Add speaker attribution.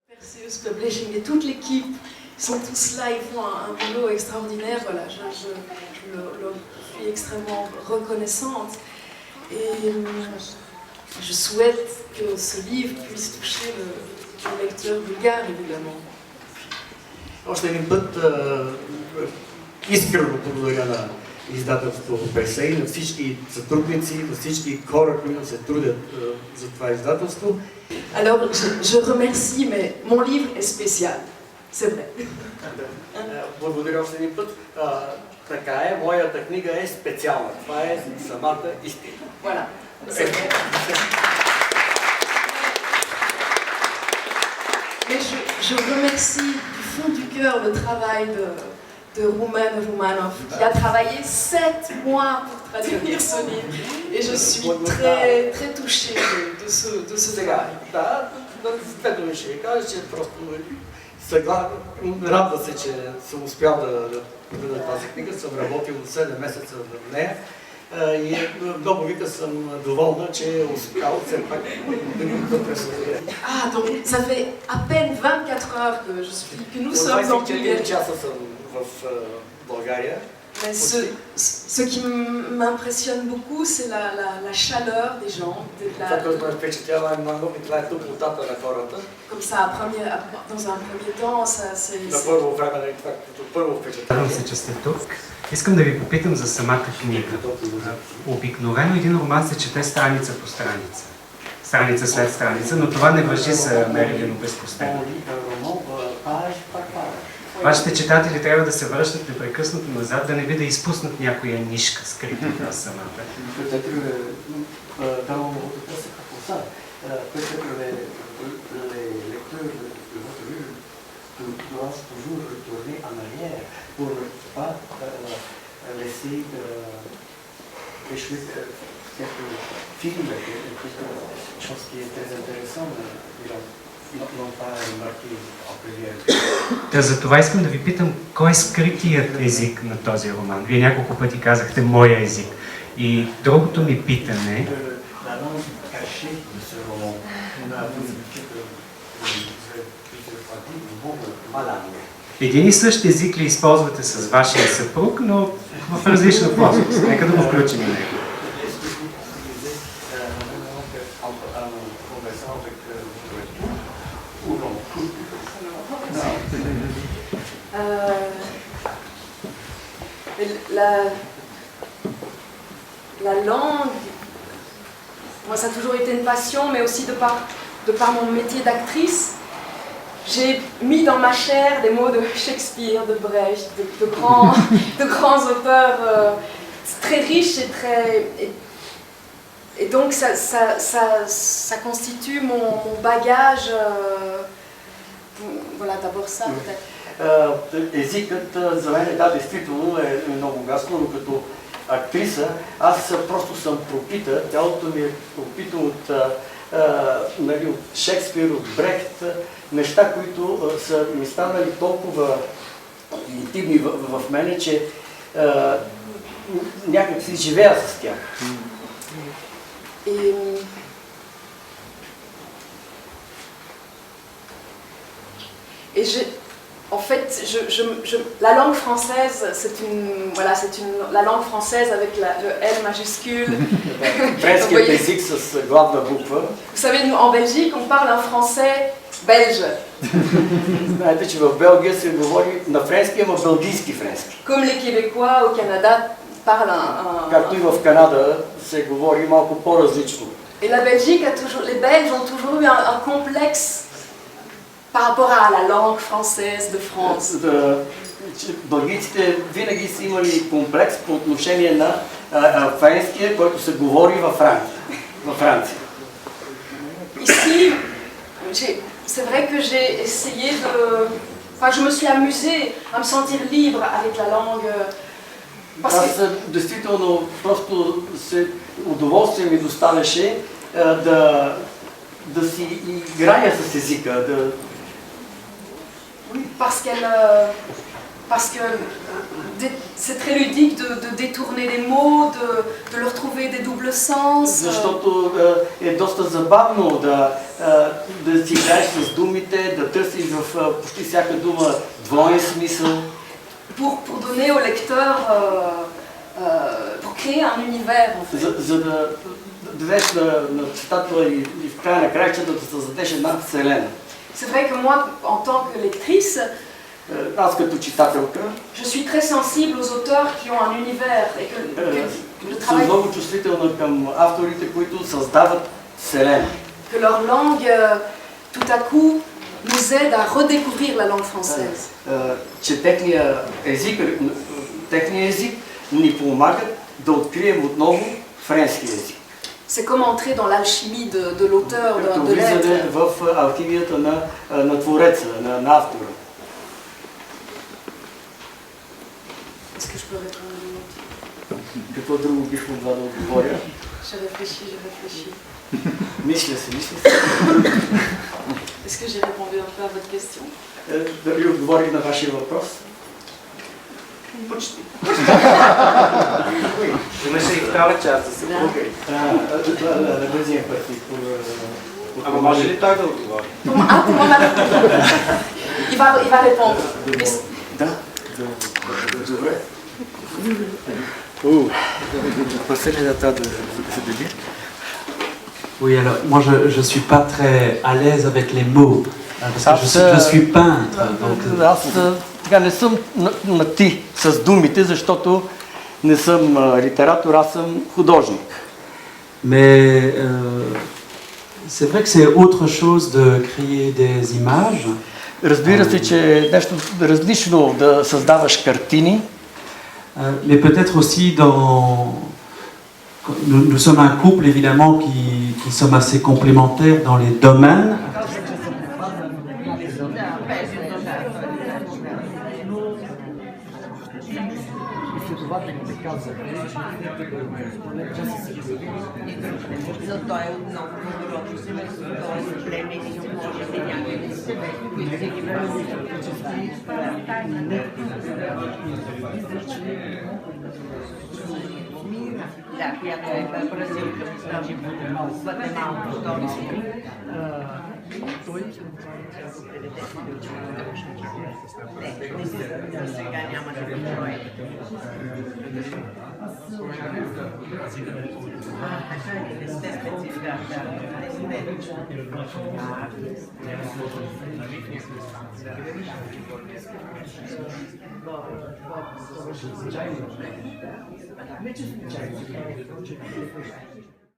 Speaker 1: Perseus, Publishing et toute l'équipe, ils sont tous là, ils font un boulot extraordinaire. Voilà, je leur suis extrêmement reconnaissante. Et je souhaite que ce livre puisse toucher le lecteur bulgare, évidemment.
Speaker 2: Още един път искрено благодаря на издателството Персей, на всички сътрудници, на всички хора, които се трудят за това издателство.
Speaker 1: Alors, je remercie, mais mon livre est spécial, c'est vrai.
Speaker 2: Благодаря още един път. Така е, моята книга е специална. Това е самата истина.
Speaker 1: Voilà, c'est vrai. Mais je remercie du fond du cœur le travail de Roumen Roumanov, qui a travaillé 7 mois pour traduire ce livre. Et je suis très, très touchée de ce travail.
Speaker 2: Да, две думи ще ви кажа, че просто радва се, че съм успял да видя тази книга. Съм работил 7 месеца в нея. И много вика съм доволна, че е успял все пак да пресъздадя.
Speaker 1: Ah, donc ça fait à peine 24 heures que nous sommes en Bulgarie.
Speaker 2: 24 часа съм в България.
Speaker 1: Mais ce qui m'impressionne beaucoup, c'est la chaleur des gens.
Speaker 2: Това, което ме впечатлява много, това е топлотата на хората.
Speaker 1: Comme ça, dans un premier temps, c'est...
Speaker 2: На първо време, това като първо впечатляване.
Speaker 3: Радвам се, че сте тук. Искам да ви попитам за самата книга. Обикновено един роман се чете страница по страница. Страница след страница, но това не важи за Мерилин безпостепенно. Вашите читатели трябва да се връщат непрекъснато назад, да не би да изпуснат някоя нишка, скрита в нас самата.
Speaker 2: Doivent toujours retourner en arrière pour ne pas laisser échouer quelques films, quelque chose qui est très intéressant, n'ont pas remarqué en première.
Speaker 3: За това искам да ви питам, кой е скритият език на този роман? Вие няколко пъти казахте моя език. И другото ми питане... Един и същ език ли използвате с вашия съпруг, но в различна плоскост? Нека да го включим и него.
Speaker 1: La langue, moi ça a toujours été une passion, mais aussi de par mon métier d'actrice, j'ai mis dans ma chair des mots de Shakespeare, de Brecht, de grands auteurs très riches et très... Et donc ça constitue mon bagage. Voilà, d'abord ça peut-être.
Speaker 2: Езикът за мен, да, действително е много място, но като актриса аз просто съм пропита, тялото ми е пропита от Шекспир, от Брехт, неща, които са ми станали толкова интимни в мене, че някак си живея с тях.
Speaker 1: En fait, la langue française, la langue française avec le L majuscule.
Speaker 2: Френският език с главна буква.
Speaker 1: Vous savez, nous, en Belgique, on parle un français belge.
Speaker 2: Знаете, че в Белгия се говори на френски, ама белгийски френски.
Speaker 1: Comme les Québécois au Canada parlent un...
Speaker 2: Както и в Канада се говори малко по-различно.
Speaker 1: Et la Belgique a toujours, les Belges ont toujours eu un complexe par rapport à la langue française de France.
Speaker 2: Бългийците винаги са имали комплекс по отношение на френския, който се говори във Франция.
Speaker 1: Ici, c'est vrai que j'ai essayé de... Enfin, je me suis amusée à me sentir libre avec la langue.
Speaker 2: Аз действително просто удоволствие ми доставяше да си играя с езика.
Speaker 1: Parce parce que c'est très ludique de détourner les mots, de leur trouver des doubles sens.
Speaker 2: Защото е доста забавно да си играеш с думите, да търсиш в почти всяка дума двоен смисъл.
Speaker 1: Pour donner au lecteur, pour créer un univers en fait.
Speaker 2: За да дадеш на читателя и в края на краищата да създадеш една вселена.
Speaker 1: C'est vrai que moi, en tant que lectrice,
Speaker 2: Аз като читателка
Speaker 1: je suis très sensible aux auteurs qui ont un univers et que le
Speaker 2: съм
Speaker 1: travail,
Speaker 2: много чувствителна към авторите, които създават вселена.
Speaker 1: que leur langue, tout à coup, nous aide à redécouvrir la langue française.
Speaker 2: Че техния език ни помага да открием отново френски език.
Speaker 1: C'est comme entrer dans l'alchimie de l'auteur,
Speaker 2: Като
Speaker 1: de
Speaker 2: влизане
Speaker 1: l'être.
Speaker 2: в алхимията на твореца, на автора.
Speaker 1: Est-ce que je peux répondre à une autre?
Speaker 2: Какво друго бих могла да отговоря?
Speaker 1: Je réfléchis.
Speaker 2: Мисля се.
Speaker 1: Est-ce que j'ai répondu un peu à votre question?
Speaker 2: Дали отговорих на вашия въпрос?
Speaker 1: Почти.
Speaker 3: Имаше и втора част да се
Speaker 2: Окей. На бързия път.
Speaker 3: Ама може ли той да отговори?
Speaker 1: Pour moi, il va répondre.
Speaker 2: Да. Добре.
Speaker 4: Oui, alors moi je suis pas très à l'aise avec les mots, parce que je suis peintre. Donc,
Speaker 2: Аз така не съм на ти с думите, защото не съм литератор, аз съм художник.
Speaker 4: mais c'est vrai que c'est autre chose de créer des images.
Speaker 2: Разбира се, че е нещо различно да създаваш картини,
Speaker 4: Mais peut-être aussi nous sommes un couple évidemment qui sommes assez complémentaires dans les domaines.
Speaker 5: Da, qui a per esempio,